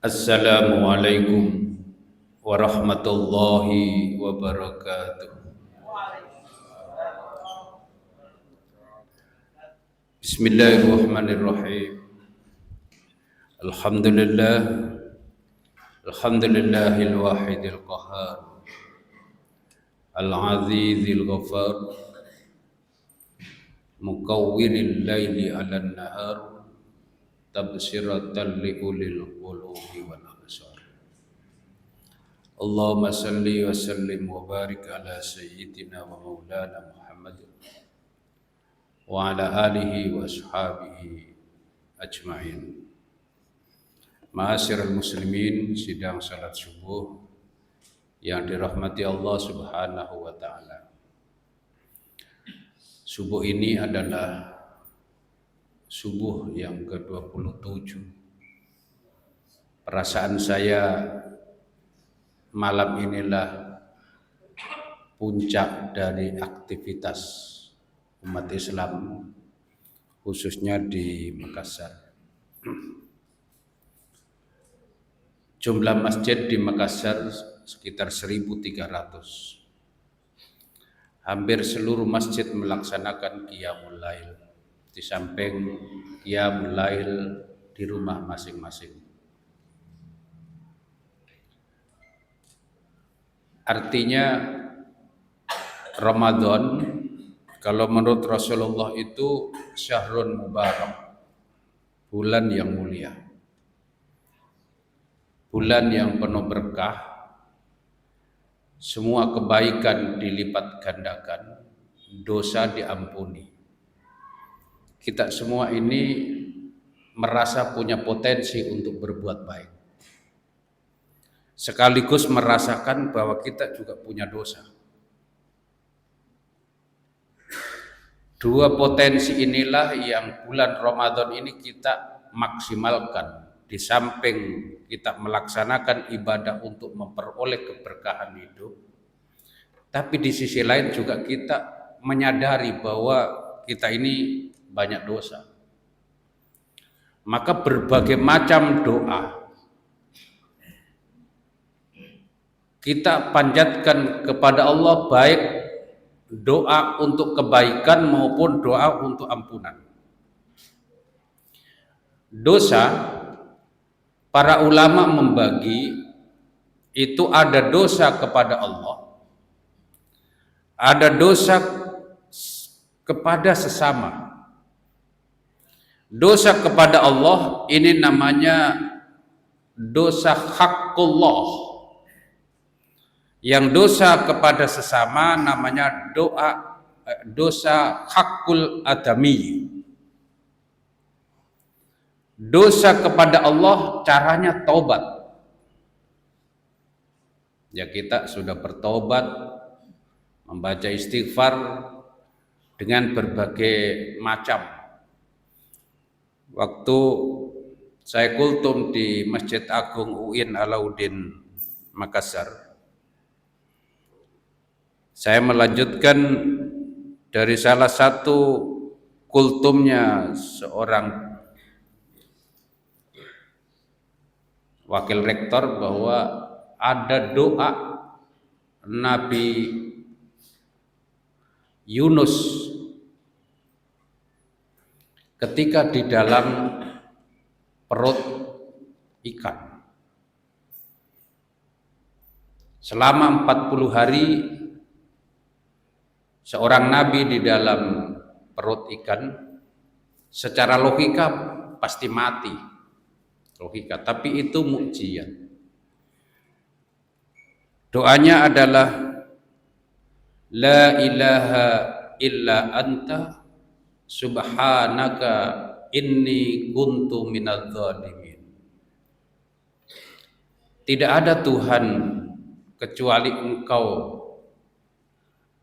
Assalamualaikum warahmatullahi wabarakatuh. Bismillahirrahmanirrahim. Alhamdulillah, alhamdulillahil wahidil qahhar, al-azizil ghafar, mukawwiril laili 'alan nahar, tabsiratan li ulil qulubi wal absar. Allahumma salli wa sallim wa barik ala sayyidina wa maulana Muhammad wa ala alihi wa ashabihi ajma'in. Ma'asyiral muslimin, sidang salat subuh yang dirahmati Allah Subhanahu wa taala. Subuh ini adalah subuh yang ke-27. Perasaan saya malam inilah puncak dari aktivitas umat Islam, khususnya di Makassar. Jumlah masjid di Makassar sekitar 1.300. Hampir seluruh masjid melaksanakan qiyamul lail, di samping qiyamul lail di rumah masing-masing. Artinya Ramadan kalau menurut Rasulullah itu syahrun mubarak, bulan yang mulia, bulan yang penuh berkah, semua kebaikan dilipat gandakan, dosa diampuni. Kita semua ini merasa punya potensi untuk berbuat baik, sekaligus merasakan bahwa kita juga punya dosa. Dua potensi inilah yang bulan Ramadan ini kita maksimalkan. Di samping kita melaksanakan ibadah untuk memperoleh keberkahan hidup, tapi di sisi lain juga kita menyadari bahwa kita ini banyak dosa. Maka berbagai macam doa kita panjatkan kepada Allah, baik doa untuk kebaikan maupun doa untuk ampunan. Dosa, para ulama membagi itu ada dosa kepada Allah, ada dosa kepada sesama. Dosa kepada Allah ini namanya dosa haqqullah. Yang dosa kepada sesama namanya dosa hakul adami. Dosa kepada Allah caranya taubat. Ya, kita sudah bertobat, membaca istighfar dengan berbagai macam. Waktu saya kultum di Masjid Agung UIN Alauddin Makassar, saya melanjutkan dari salah satu kultumnya seorang wakil rektor bahwa ada doa Nabi Yunus ketika di dalam perut ikan. Selama 40 hari seorang nabi di dalam perut ikan, secara logika pasti mati, logika, tapi itu mukjizat. Doanya adalah la ilaha illa anta subhanaka inni kuntu minadz zalimin. Tidak ada Tuhan kecuali Engkau.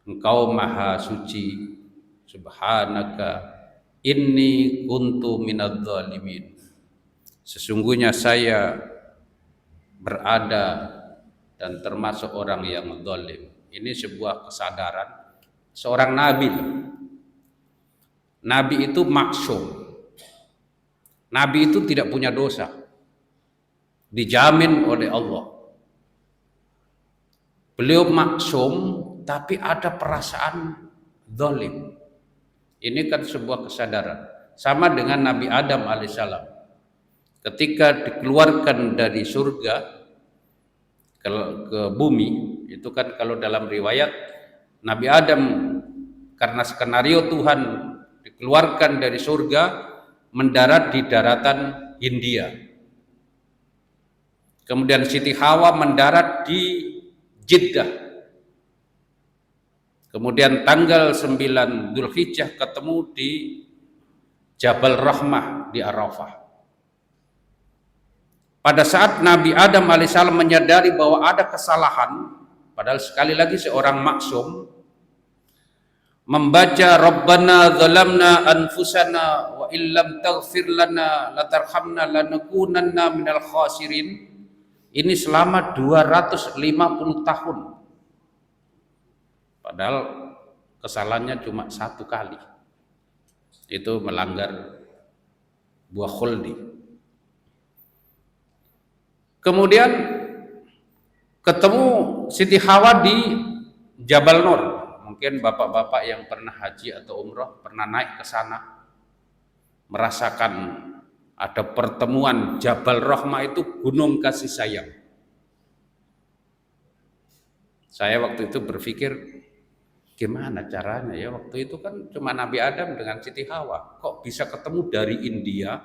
Engkau maha suci, subhanaka inni kuntu minadz zalimin. Sesungguhnya saya berada dan termasuk orang yang zalim. Ini sebuah kesadaran seorang nabi. Nabi itu maksum. Nabi itu tidak punya dosa, dijamin oleh Allah. Beliau maksum, tapi ada perasaan zalim. Ini kan sebuah kesadaran. Sama dengan Nabi Adam alaihissalam. Ketika dikeluarkan dari surga ke bumi, itu kan kalau dalam riwayat Nabi Adam karena skenario Tuhan dikeluarkan dari surga mendarat di daratan Hindia. Kemudian Siti Hawa mendarat di Jeddah. Kemudian tanggal 9 Dzulhijjah ketemu di Jabal Rahmah di Arafah. Pada saat Nabi Adam alaihissalam menyadari bahwa ada kesalahan, padahal sekali lagi seorang maksum, membaca Rabbana zalamna anfusana wa illam taghfir lana latarhamna lanakunanna minal khasirin, ini selama 250 tahun. Padahal kesalahannya cuma 1 kali. Itu melanggar buah khuldi. Kemudian ketemu Siti Hawa di Jabal Nur. Mungkin bapak-bapak yang pernah haji atau umroh pernah naik ke sana, merasakan ada pertemuan Jabal Rahmah, itu gunung kasih sayang. Saya waktu itu berpikir, gimana caranya ya, waktu itu kan cuma Nabi Adam dengan Siti Hawa, kok bisa ketemu dari India,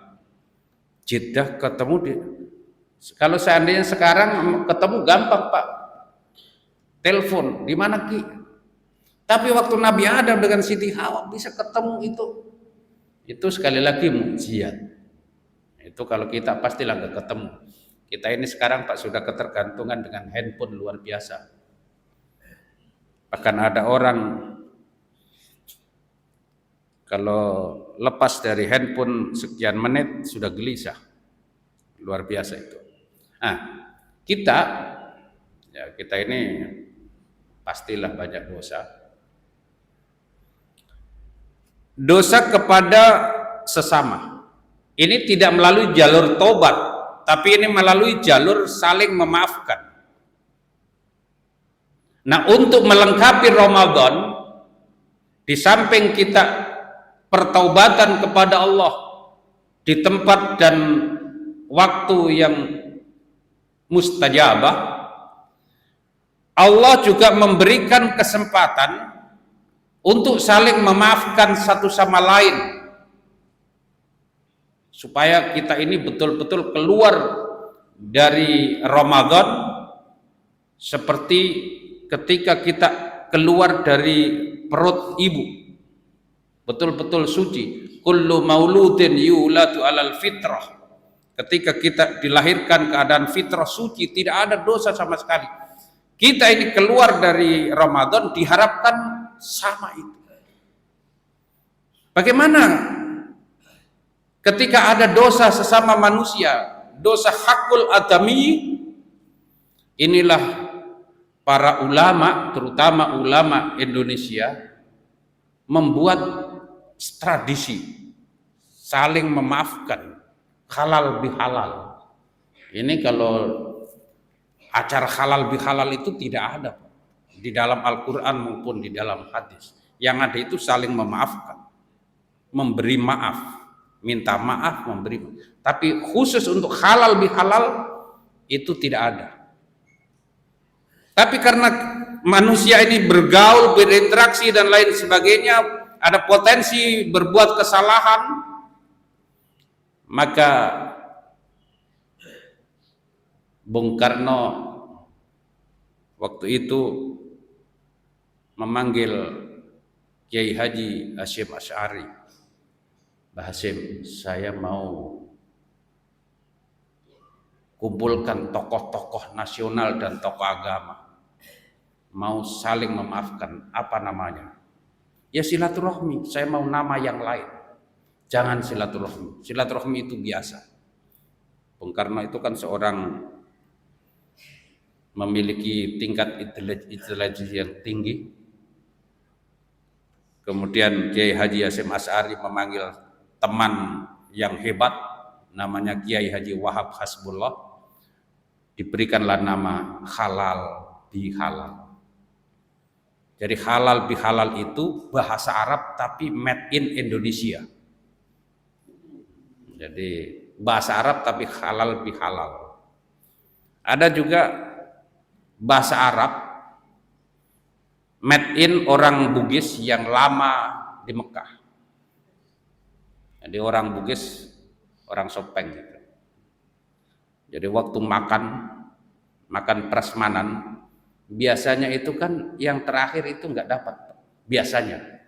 Jeddah ketemu di, kalau seandainya sekarang ketemu gampang Pak, telepon, di mana Ki? Tapi waktu Nabi Adam dengan Siti Hawa bisa ketemu, itu sekali lagi mukjizat. Itu kalau kita pastilah nggak ketemu. Kita ini sekarang Pak sudah ketergantungan dengan handphone luar biasa. Bahkan ada orang kalau lepas dari handphone sekian menit sudah gelisah. Luar biasa itu. Nah, kita ini pastilah banyak dosa. Dosa kepada sesama. Ini tidak melalui jalur tobat, tapi ini melalui jalur saling memaafkan. Nah, untuk melengkapi Ramadan, di samping kita pertaubatan kepada Allah di tempat dan waktu yang mustajabah, Allah juga memberikan kesempatan untuk saling memaafkan satu sama lain, supaya kita ini betul-betul keluar dari Ramadan seperti ketika kita keluar dari perut ibu, betul-betul suci. Kullu mauludin yuladu alal fitrah. Ketika kita dilahirkan keadaan fitrah suci, tidak ada dosa sama sekali. Kita ini keluar dari Ramadan diharapkan sama itu. Bagaimana ketika ada dosa sesama manusia, dosa hakul adami? Inilah para ulama, terutama ulama Indonesia, membuat tradisi saling memaafkan, halal bihalal. Ini kalau acara halal bihalal itu tidak ada di dalam Al-Quran maupun di dalam hadis. Yang ada itu saling memaafkan, memberi maaf, minta maaf, memberi maaf. Tapi khusus untuk halal bihalal itu tidak ada. Tapi karena manusia ini bergaul, berinteraksi dan lain sebagainya, ada potensi berbuat kesalahan, maka Bung Karno waktu itu memanggil Kiai Haji Hasyim Asy'ari. Mbah Hasyim, saya mau kumpulkan tokoh-tokoh nasional dan tokoh agama, mau saling memaafkan. Apa namanya? Ya silaturahmi. Saya mau nama yang lain. Jangan silaturahmi. Silaturahmi itu biasa. Bung Karno itu kan seorang memiliki tingkat intelijensi yang tinggi. Kemudian Kiai Haji Hasyim Asy'ari memanggil teman yang hebat, namanya Kiai Haji Wahab Hasbullah, diberikanlah nama halal bihalal. Jadi halal bihalal itu bahasa Arab tapi made in Indonesia. Jadi bahasa Arab tapi halal bihalal. Ada juga bahasa Arab made in orang Bugis yang lama di Mekah. Jadi orang Bugis, orang Sopeng gitu. Jadi waktu makan prasmanan, biasanya itu kan yang terakhir itu nggak dapat, biasanya.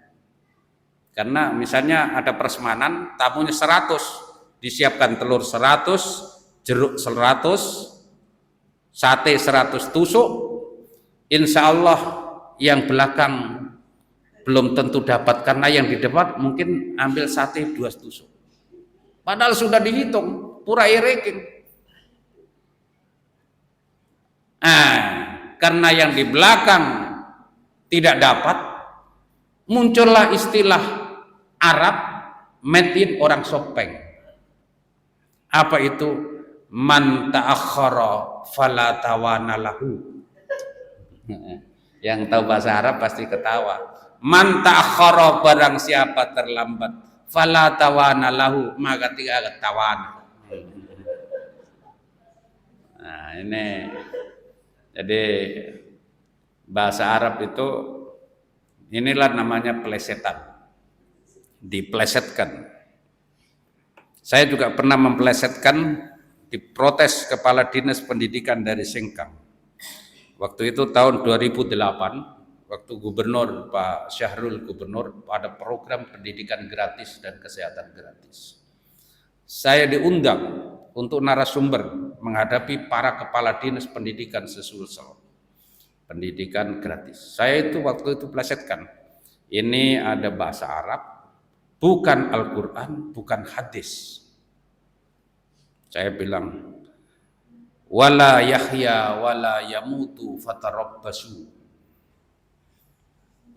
Karena misalnya ada prasmanan, tamunya 100, disiapkan telur 100, jeruk 100, sate 100 tusuk, insya Allah yang belakang belum tentu dapat, karena yang di depan mungkin ambil sate 2 tusuk. Padahal sudah dihitung, pura reking. Karena yang di belakang tidak dapat, muncullah istilah Arab made in orang Sopeng. Apa itu? Man ta'akhkhara fala tawana lahu. Yang tahu bahasa Arab pasti ketawa. Man ta'akhkhara, barang siapa terlambat, fala tawana lahu, maka tidak tawana. Nah, ini jadi bahasa Arab itu inilah namanya plesetan. Diplesetkan. Saya juga pernah memplesetkan, diprotes Kepala Dinas Pendidikan dari Sengkang. Waktu itu tahun 2008, waktu Gubernur Pak Syahrul Gubernur ada program pendidikan gratis dan kesehatan gratis. Saya diundang untuk narasumber menghadapi para kepala dinas pendidikan sesulsel. Pendidikan gratis. Saya itu waktu itu plesetkan. Ini ada bahasa Arab, bukan Al-Quran, bukan hadis. Saya bilang, wala yahya wala yamutu fatarabbasu.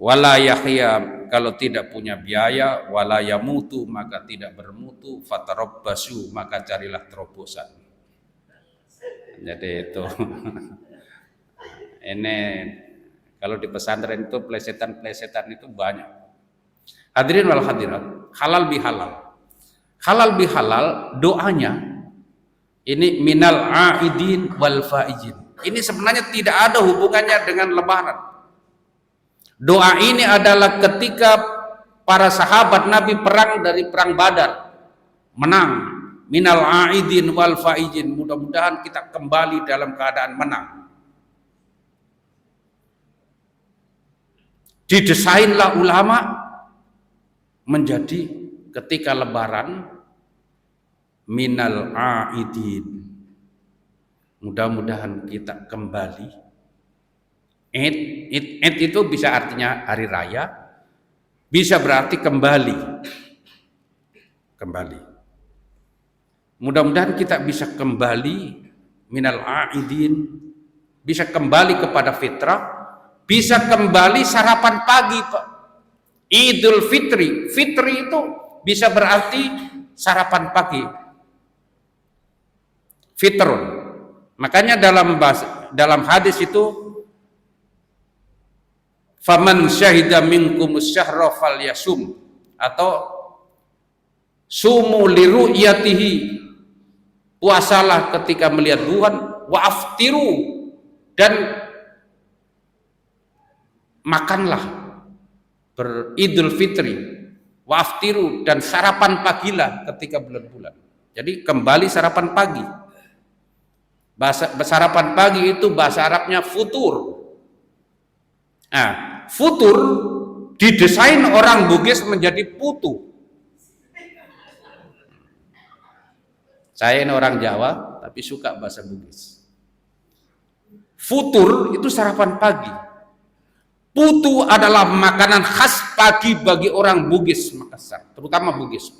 Wala yahya, kalau tidak punya biaya, wala yamutu, maka tidak bermutu, fatarabbasu, maka carilah terobosan. Jadi itu ini kalau di pesantren itu plesetan-plesetan itu banyak. Hadirin wal hadirat, halal bihalal. Halal bihalal doanya ini minal aidin wal faizin. Ini sebenarnya tidak ada hubungannya dengan lebaran. Doa ini adalah ketika para sahabat Nabi perang dari perang Badar, menang. Minal aidin wal faizin, mudah-mudahan kita kembali dalam keadaan menang. Didesainlah ulama menjadi ketika lebaran minal aidin, mudah-mudahan kita kembali. Id itu bisa artinya hari raya, bisa berarti kembali. Mudah-mudahan kita bisa kembali minal aidin, bisa kembali kepada fitrah, bisa kembali sarapan pagi, Pak. Idul Fitri, fitri itu bisa berarti sarapan pagi. Fitrun. Makanya dalam hadis itu, faman syahida minkumus syahra falyasum, atau sumu liru'yatihi, puasalah ketika melihat bulan, wa aftiru, dan makanlah beridul fitri, wa aftiru, dan sarapan pagilah ketika bulan-bulan. Jadi kembali sarapan pagi. Sarapan pagi itu bahasa Arabnya futur. Nah, futur didesain orang Bugis menjadi putu. Saya ini orang Jawa tapi suka bahasa Bugis. Futur itu sarapan pagi. Putu adalah makanan khas pagi bagi orang Bugis Makassar, terutama Bugis.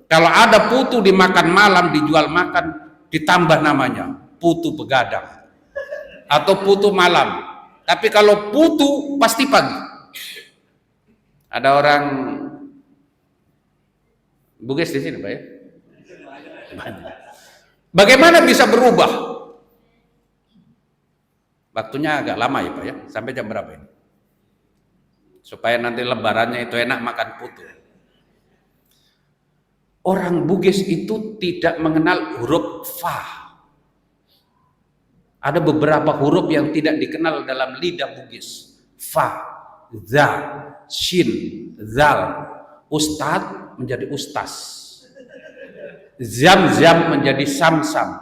Kalau ada putu dimakan malam, dijual makan, ditambah namanya putu begadang atau putu malam. Tapi kalau putu pasti pagi. Ada orang Bugis di sini, Pak ya? banyak. Bagaimana bisa berubah? Waktunya agak lama ya Pak ya. Sampai jam berapa ini? Supaya nanti lebarannya itu enak makan putu. Orang Bugis itu tidak mengenal huruf fa. Ada beberapa huruf yang tidak dikenal dalam lidah Bugis. Fa, za, shin, zal. Ustad menjadi ustas. Zam-zam menjadi sam-sam.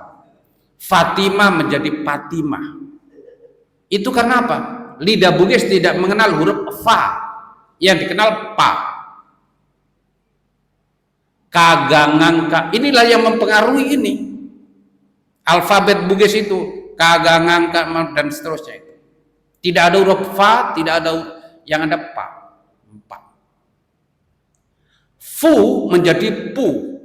Fatimah menjadi Fatimah. Itu karena apa? Lidah Bugis tidak mengenal huruf fa. Yang dikenal pa. Kagangangka. Inilah yang mempengaruhi ini. Alfabet Bugis itu. Kagangangka dan seterusnya. Tidak ada huruf fa, tidak ada yang ada pa. Pa. Fu menjadi pu.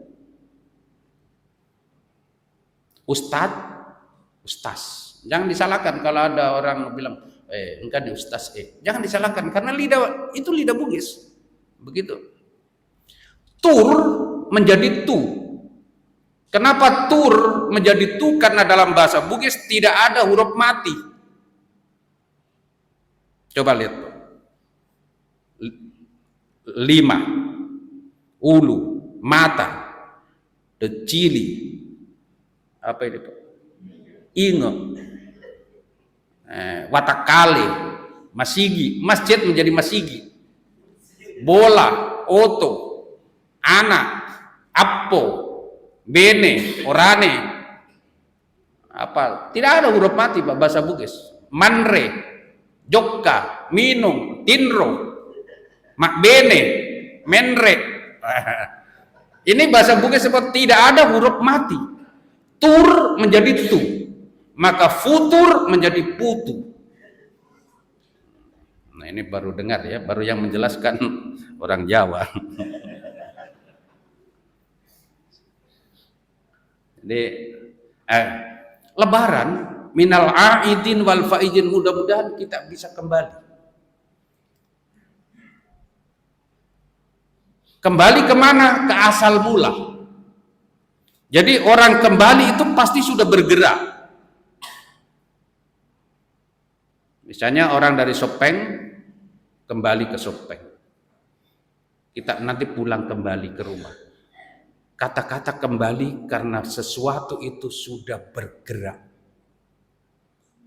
Ustad, ustas. Jangan disalahkan kalau ada orang bilang, engkau di ustaz. Jangan disalahkan karena lidah itu lidah Bugis. Begitu. Tur menjadi tu. Kenapa tur menjadi tu? Karena dalam bahasa Bugis tidak ada huruf mati. Coba lihat. 5. Ulu, mata, decili, apa ini Pak? Inge, watakale, masigi, masjid menjadi masigi, bola, oto, anak, appo, bene, orane, apa? Tidak ada huruf mati Pak bahasa Bugis. Manre, jokka, minum, tinro, mak bene, menre. Ini bahasa Bugis seperti tidak ada huruf mati. Tur menjadi tu, maka futur menjadi putu. Nah ini baru dengar ya, baru yang menjelaskan orang Jawa. Jadi Lebaran minal aidin wal faizin, mudah-mudahan kita bisa kembali. Kembali kemana? Ke asal mula. Jadi orang kembali itu pasti sudah bergerak. Misalnya orang dari Sopeng kembali ke Sopeng. Kita nanti pulang kembali ke rumah. Kata-kata kembali karena sesuatu itu sudah bergerak.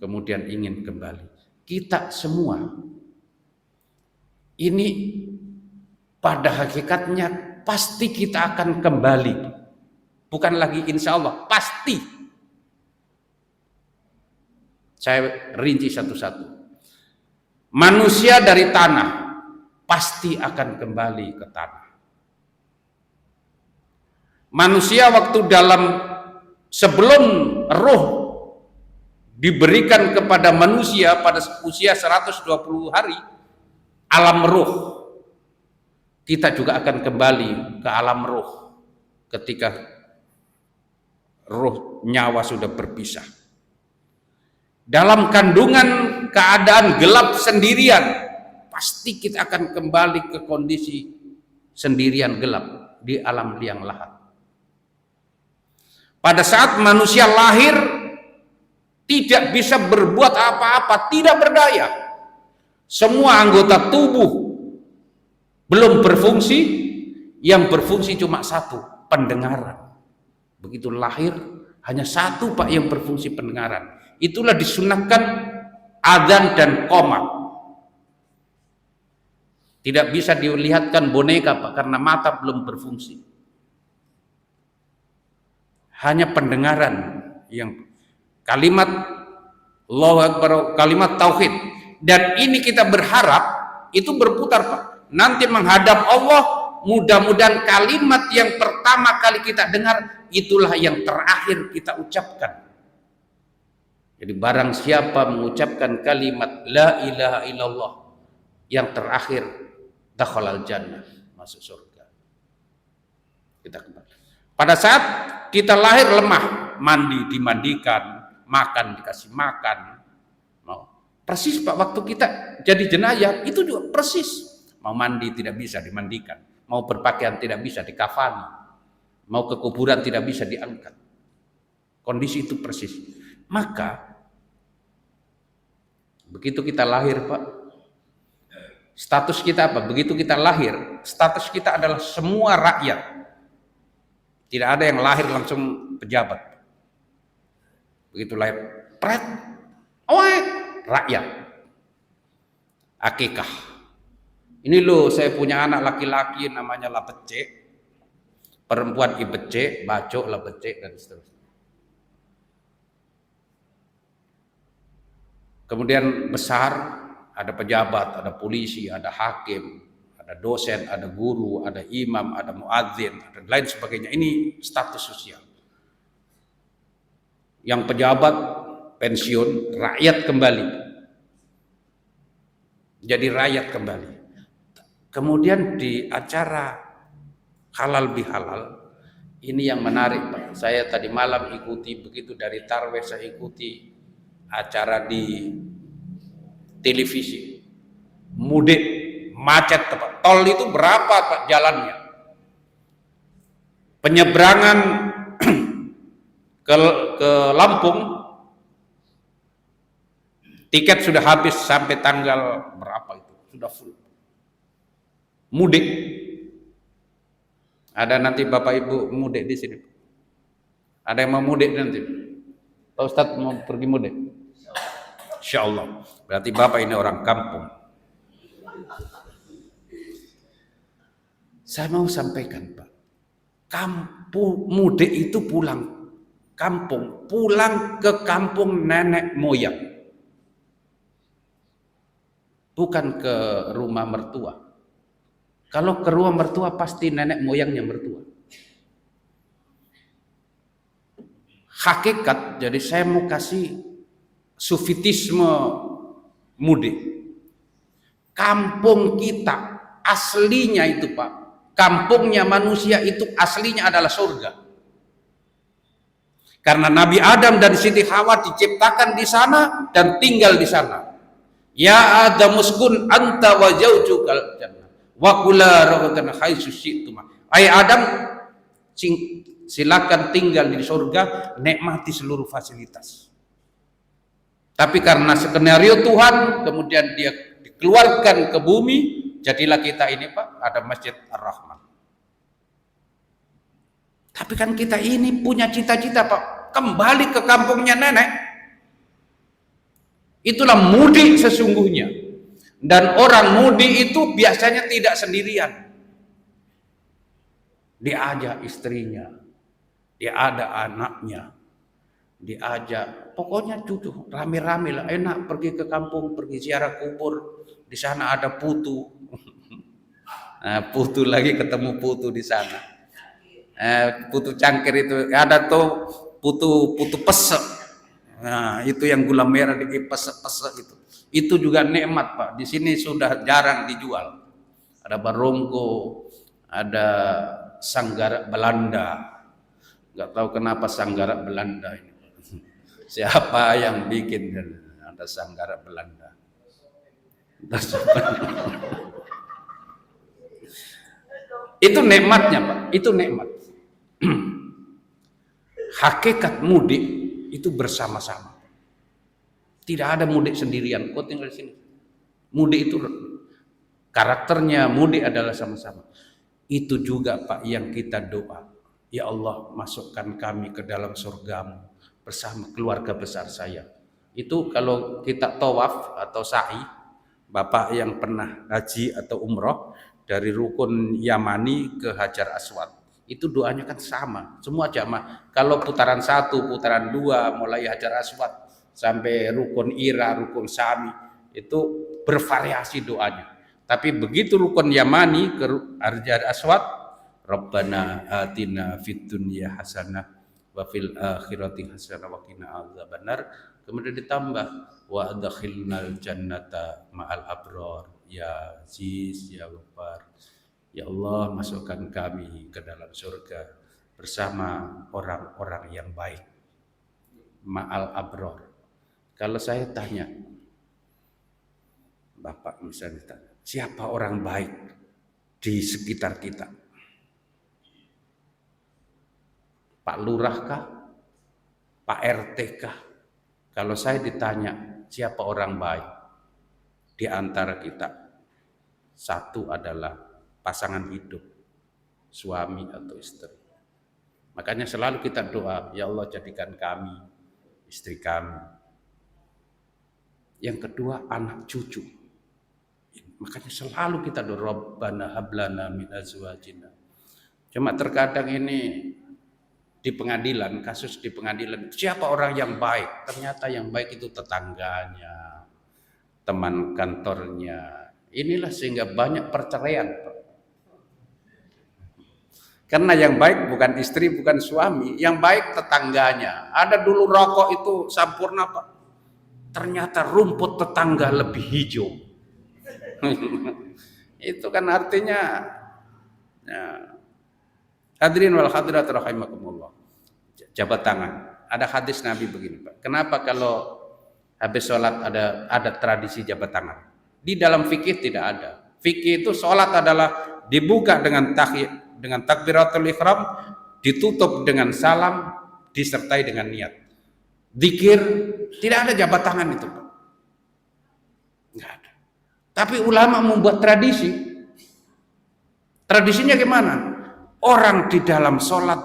Kemudian ingin kembali. Kita semua ini pada hakikatnya pasti kita akan kembali. Bukan lagi insya Allah, pasti. Saya rinci satu-satu. Manusia dari tanah pasti akan kembali ke tanah. Manusia waktu sebelum roh diberikan kepada manusia pada usia 120 hari, alam roh. Kita juga akan kembali ke alam roh ketika roh nyawa sudah berpisah. Dalam kandungan keadaan gelap sendirian, pasti kita akan kembali ke kondisi sendirian gelap di alam liang lahat. Pada saat manusia lahir, tidak bisa berbuat apa-apa, tidak berdaya. Semua anggota tubuh belum berfungsi, yang berfungsi cuma satu, pendengaran. Begitu lahir, hanya satu Pak yang berfungsi pendengaran. Itulah disunahkan adzan dan qomat. Tidak bisa dilihatkan boneka Pak, karena mata belum berfungsi. Hanya pendengaran yang kalimat Allahu Akbar, kalimat tauhid. Dan ini kita berharap itu berputar Pak. Nanti menghadap Allah, mudah-mudahan kalimat yang pertama kali kita dengar itulah yang terakhir kita ucapkan. Jadi barang siapa mengucapkan kalimat la ilaha illallah yang terakhir, dakhalal jannah, masuk surga. Kita kembali. Pada saat kita lahir lemah, mandi dimandikan, makan dikasih makan. Persis Pak, waktu kita jadi jenazah itu juga persis. Mau mandi tidak bisa dimandikan, mau berpakaian tidak bisa dikafani, mau ke kuburan tidak bisa diangkat. Kondisi itu persis. Maka begitu kita lahir, Pak, status kita apa? Begitu kita lahir, status kita adalah semua rakyat. Tidak ada yang lahir langsung pejabat. Begitu lahir, pret, rakyat. Akikah. Ini loh, saya punya anak laki-laki namanya Labecek, perempuan Ibecek, Bacok, Labecek, dan seterusnya. Kemudian besar, ada pejabat, ada polisi, ada hakim, ada dosen, ada guru, ada imam, ada muadzin, dan lain sebagainya. Ini status sosial. Yang pejabat pensiun, rakyat kembali. Jadi rakyat kembali. Kemudian di acara halal bihalal, ini yang menarik, Pak. Saya tadi malam ikuti, begitu dari Tarweh saya ikuti acara di televisi. Mudik, macet, Pak. Tol itu berapa, Pak, jalannya? Penyeberangan ke Lampung, tiket sudah habis sampai tanggal berapa itu, sudah full. Mudik, ada nanti Bapak Ibu mudik di sini. Ada yang mau mudik nanti? Pak Ustadz mau pergi mudik? Insya Allah. Berarti Bapak ini orang kampung. Saya mau sampaikan, Pak, kampung mudik itu pulang kampung, pulang ke kampung nenek moyang, bukan ke rumah mertua. Kalau ke rumah mertua pasti nenek moyangnya mertua. Hakikat, jadi saya mau kasih sufitisme mudik. Kampung kita aslinya itu, Pak, kampungnya manusia itu aslinya adalah surga. Karena Nabi Adam dan Siti Hawa diciptakan di sana dan tinggal di sana. Ya Adam uskun anta wa zaujukal jannah wa kula ragadan haitsu syi'tum. Hai Adam, silakan tinggal di surga, nikmati seluruh fasilitas. Tapi karena skenario Tuhan, kemudian dia dikeluarkan ke bumi, jadilah kita ini, Pak, ada Masjid Ar-Rahman. Tapi kan kita ini punya cita-cita, Pak, kembali ke kampungnya nenek. Itulah mudik sesungguhnya. Dan orang mudik itu biasanya tidak sendirian. Diajak istrinya, dia ada anaknya, diajak, pokoknya cucu, rame-rame lah, enak pergi ke kampung, pergi ziarah kubur, di sana ada putu. Nah, putu lagi ketemu putu di sana. Putu cangkir itu ada tuh putu pesek. Nah, itu yang gula merah dipesek-pesek itu juga nikmat, Pak. Di sini sudah jarang dijual. Ada barongko, ada sanggarak Belanda. Nggak tahu kenapa sanggarak Belanda ini. Siapa yang bikin? Ada sanggarak Belanda. Itu nikmatnya, Pak. Itu nikmat. Hakikat mudik itu bersama-sama. Tidak ada mudik sendirian. Kau tinggal di sini. Mudik itu karakternya, mudik adalah sama-sama. Itu juga, Pak, yang kita doa. Ya Allah, masukkan kami ke dalam surgamu bersama keluarga besar saya. Itu kalau kita tawaf atau sa'i, Bapak yang pernah haji atau umroh dari rukun Yamani ke Hajar Aswad, itu doanya kan sama, semua jamaah. Kalau putaran 1, putaran 2, mulai Hajar Aswad sampai rukun Ira, rukun Sami, itu bervariasi doanya. Tapi begitu rukun Yamani ke Hajar Aswad, Rabbana atina fid dunya hasanah wa fil akhirati hasanah wa qina adzabannar. Kemudian ditambah wa adkhilnal jannata ma'al abrar ya Aziz ya Ghaffar. Ya Allah, masukkan kami ke dalam surga bersama orang-orang yang baik. Ma'al abrar. Kalau saya tanya, Bapak misalnya tanya, siapa orang baik di sekitar kita? Pak Lurah kah? Pak RT kah? Kalau saya ditanya siapa orang baik di antara kita, satu adalah pasangan hidup, suami atau istri. Makanya selalu kita doa, ya Allah jadikan kami, istri kami. Yang kedua anak cucu. Makanya selalu kita doa, Rabbana hablana min azwajina. Cuma terkadang ini di pengadilan, kasus di pengadilan, siapa orang yang baik? Ternyata yang baik itu tetangganya, teman kantornya. Inilah sehingga banyak perceraian. Karena yang baik bukan istri, bukan suami, yang baik tetangganya. Ada dulu rokok itu sampurna Pak. Ternyata rumput tetangga lebih hijau. Itu kan artinya ya, hadirin wal hadirat rahimakumullah. Jabat tangan. Ada hadis Nabi begini Pak. Kenapa kalau habis sholat ada tradisi jabat tangan? Di dalam fikih tidak ada. Fikih itu sholat adalah dibuka dengan takbiratul ihram, ditutup dengan salam, disertai dengan niat. Zikir, tidak ada jabat tangan itu Pak. Enggak ada. Tapi ulama membuat tradisi. Tradisinya gimana? Orang di dalam sholat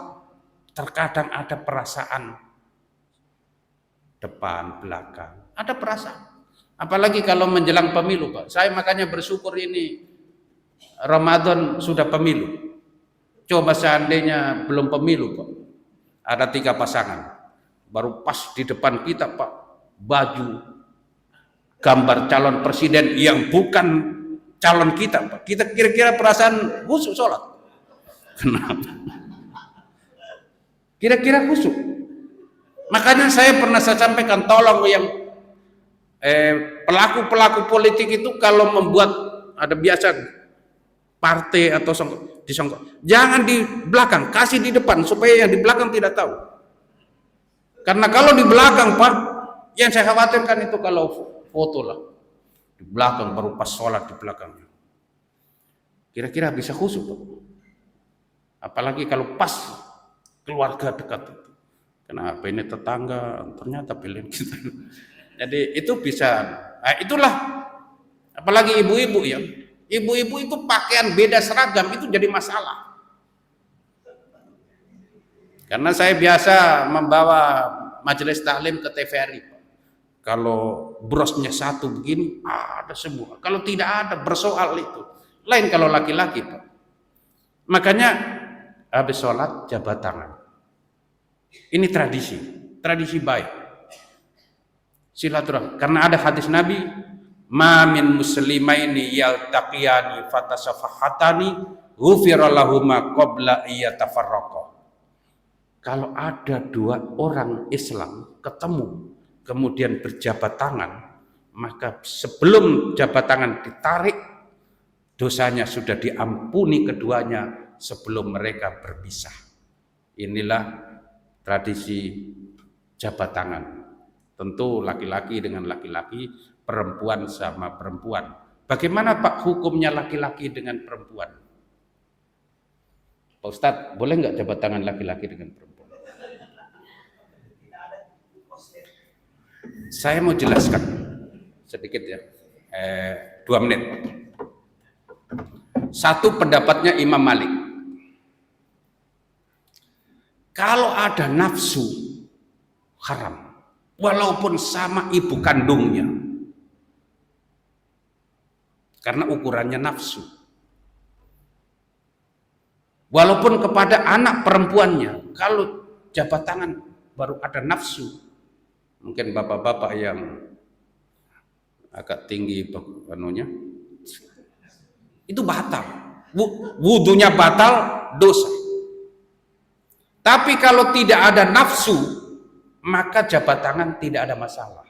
terkadang ada perasaan depan, belakang. Ada perasaan. Apalagi kalau menjelang pemilu Pak. Saya makanya bersyukur ini Ramadan sudah pemilu. Coba seandainya belum pemilu Pak. Ada 3 pasangan. Baru pas di depan kita Pak. Baju gambar calon presiden yang bukan calon kita Pak. Kita kira-kira perasaan khusyuk sholat. Kenapa? Kira-kira khusyuk. Makanya saya pernah sampaikan, tolong yang pelaku-pelaku politik itu kalau membuat ada biasa partai atau disongkok, jangan di belakang, kasih di depan supaya yang di belakang tidak tahu. Karena kalau di belakang Pak, yang saya khawatirkan itu kalau foto lah di belakang baru pas sholat di belakangnya, kira-kira bisa khusyuk Pak. Apalagi kalau pas keluarga dekat itu. Kenapa ini tetangga ternyata pilihan kita. Jadi itu bisa, nah itulah apalagi ibu-ibu ya. Ibu-ibu itu pakaian beda seragam itu jadi masalah. Karena saya biasa membawa majelis taklim ke TVRI. Kalau brosnya satu begini, ada semua. Kalau tidak ada bersoal itu. Lain kalau laki-laki Pak. Makanya habis sholat jabat tangan. Ini tradisi baik. Silaturahmi. Karena ada hadis Nabi, ma min muslimaini yaltaqiyani fatasafahatani ghufira lahuma qabla iyatafarraqa. Kalau ada 2 orang Islam ketemu kemudian berjabat tangan, maka sebelum jabat tangan ditarik, dosanya sudah diampuni keduanya sebelum mereka berpisah. Inilah tradisi jabat tangan. Tentu laki-laki dengan laki-laki, perempuan sama perempuan. Bagaimana Pak hukumnya laki-laki dengan perempuan? Pak Ustadz, boleh nggak jabat tangan laki-laki dengan perempuan? Saya mau jelaskan sedikit ya, 2 menit. Satu pendapatnya Imam Malik. Kalau ada nafsu haram, walaupun sama ibu kandungnya, karena ukurannya nafsu. Walaupun kepada anak perempuannya, kalau jabat tangan baru ada nafsu, mungkin bapak-bapak yang agak tinggi anunya, itu batal. Wudunya batal, dosa. Tapi kalau tidak ada nafsu, maka jabat tangan tidak ada masalah.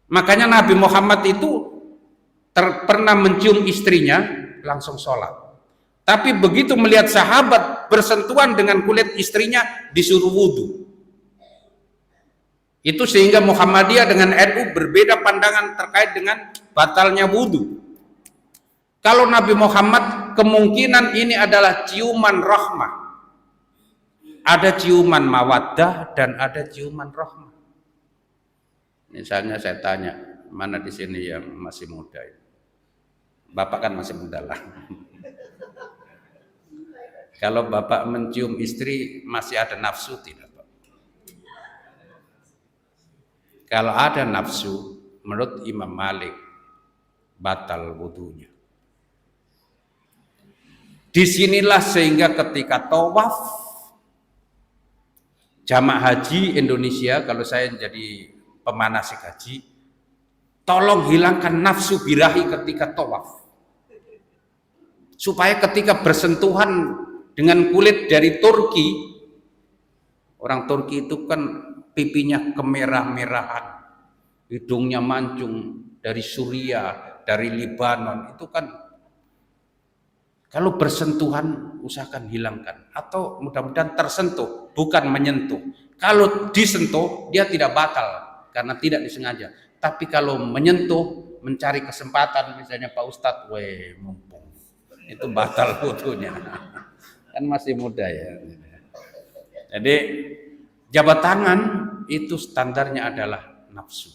Makanya Nabi Muhammad itu pernah mencium istrinya, langsung sholat. Tapi begitu melihat sahabat bersentuhan dengan kulit istrinya, disuruh wudhu. Itu sehingga Muhammadiyah dengan NU berbeda pandangan terkait dengan batalnya wudhu. Kalau Nabi Muhammad, kemungkinan ini adalah ciuman rahmah. Ada ciuman mawaddah dan ada ciuman rahmah. Misalnya saya tanya, mana di sini yang masih muda? Bapak kan masih muda lah. Kalau bapak mencium istri masih ada nafsu tidak, Pak? Kalau ada nafsu, menurut Imam Malik batal wudunya. Disinilah sehingga ketika tawaf jamaah haji Indonesia, kalau saya jadi pemanasik haji, tolong hilangkan nafsu birahi ketika tawaf, supaya ketika bersentuhan dengan kulit dari Turki, orang Turki itu kan pipinya kemerah-merahan, hidungnya mancung, dari Suriah, dari Libanon, itu kan kalau bersentuhan usahakan hilangkan, atau mudah-mudahan tersentuh, bukan menyentuh. Kalau disentuh dia tidak batal karena tidak disengaja. Tapi kalau menyentuh, mencari kesempatan, misalnya Pak Ustadz, mumpung, itu batal wudunya. Kan masih muda ya. Jadi jabat tangan itu standarnya adalah nafsu.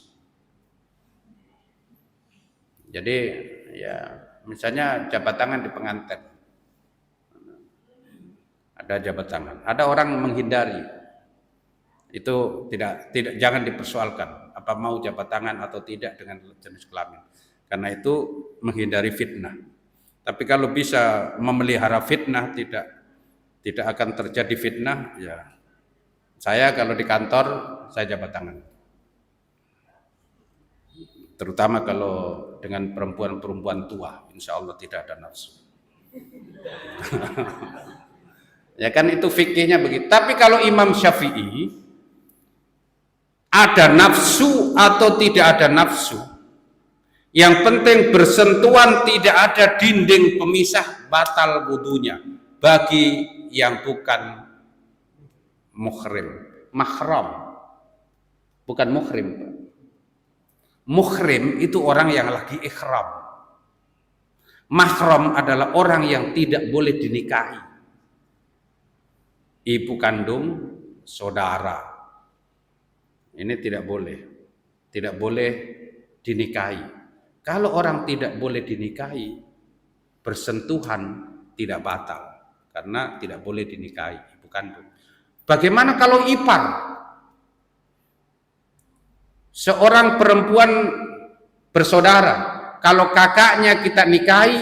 Jadi ya misalnya jabat tangan di pengantin, ada jabat tangan, ada orang menghindari, itu tidak jangan dipersoalkan apa mau jabat tangan atau tidak dengan jenis kelamin, karena itu menghindari fitnah. Tapi kalau bisa memelihara fitnah, tidak akan terjadi fitnah, ya saya kalau di kantor saya jabat tangan, terutama kalau dengan perempuan-perempuan tua, insya Allah tidak ada nafsu. Ya kan itu fikihnya begitu. Tapi kalau Imam Syafi'i, ada nafsu atau tidak ada nafsu, yang penting bersentuhan, tidak ada dinding pemisah, batal wudunya bagi yang bukan muhrim. Mahram, bukan muhrim. Muhrim itu orang yang lagi ikhram. Mahram adalah orang yang tidak boleh dinikahi. Ibu kandung, saudara. Ini tidak boleh dinikahi. Kalau orang tidak boleh dinikahi, bersentuhan tidak batal karena tidak boleh dinikahi ibu kandung. Bagaimana kalau ipar? Seorang perempuan bersaudara, kalau kakaknya kita nikahi,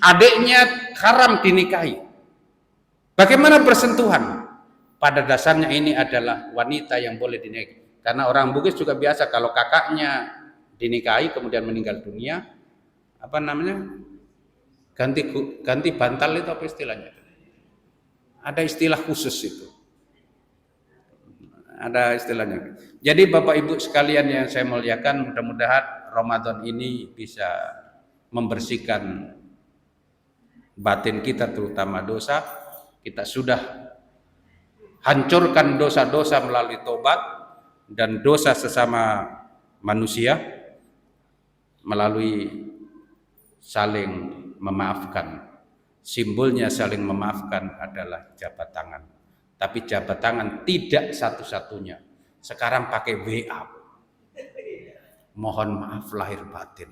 adiknya haram dinikahi. Bagaimana bersentuhan? Pada dasarnya ini adalah wanita yang boleh dinikahi. Karena orang Bugis juga biasa kalau kakaknya dinikahi kemudian meninggal dunia, apa namanya? Ganti bantal itu apa istilahnya? Ada istilah khusus itu. Ada istilahnya. Jadi Bapak Ibu sekalian yang saya muliakan, mudah-mudahan Ramadan ini bisa membersihkan batin kita, terutama dosa. Kita sudah hancurkan dosa-dosa melalui tobat dan dosa sesama manusia melalui saling memaafkan. Simbolnya saling memaafkan adalah jabat tangan. Tapi jabat tangan tidak satu-satunya. Sekarang pakai WA. Mohon maaf lahir batin.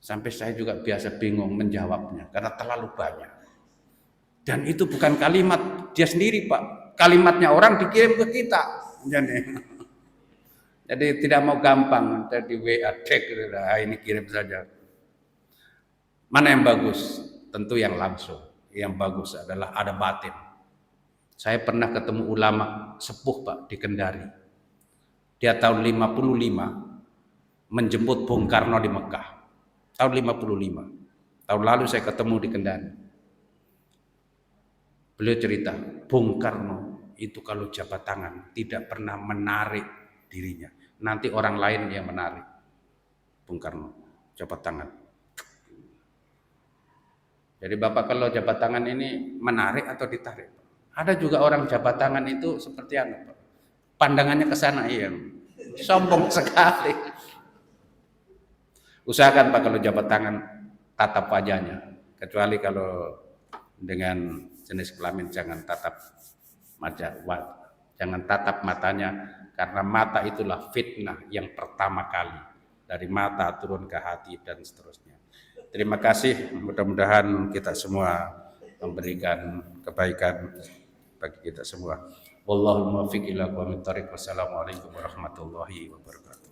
Sampai saya juga biasa bingung menjawabnya karena terlalu banyak. Dan itu bukan kalimat dia sendiri, Pak. Kalimatnya orang dikirim ke kita. Jadi tidak mau gampang di WA cek, ini kirim saja. Mana yang bagus? Tentu yang langsung. Yang bagus adalah ada batin. Saya pernah ketemu ulama sepuh, Pak, di Kendari. Dia tahun 55 menjemput Bung Karno di Mekah. Tahun 55. Tahun lalu saya ketemu di Kendari. Beliau cerita, Bung Karno itu kalau jabat tangan tidak pernah menarik dirinya. Nanti orang lain yang menarik. Bung Karno jabat tangan. Jadi Bapak kalau jabat tangan ini menarik atau ditarik? Ada juga orang jabat tangan itu seperti apa? Pandangannya ke sana, iya. Sombong sekali. Usahakan Pak kalau jabat tangan tatap wajahnya. Kecuali kalau dengan jenis kelamin jangan tatap Jangan tatap matanya, karena mata itulah fitnah yang pertama kali, dari mata turun ke hati dan seterusnya. Terima kasih, mudah-mudahan kita semua memberikan kebaikan bagi kita semua. Wallahul muwaffiq ila aqwamit thoriq. Wassalamualaikum warahmatullahi wabarakatuh.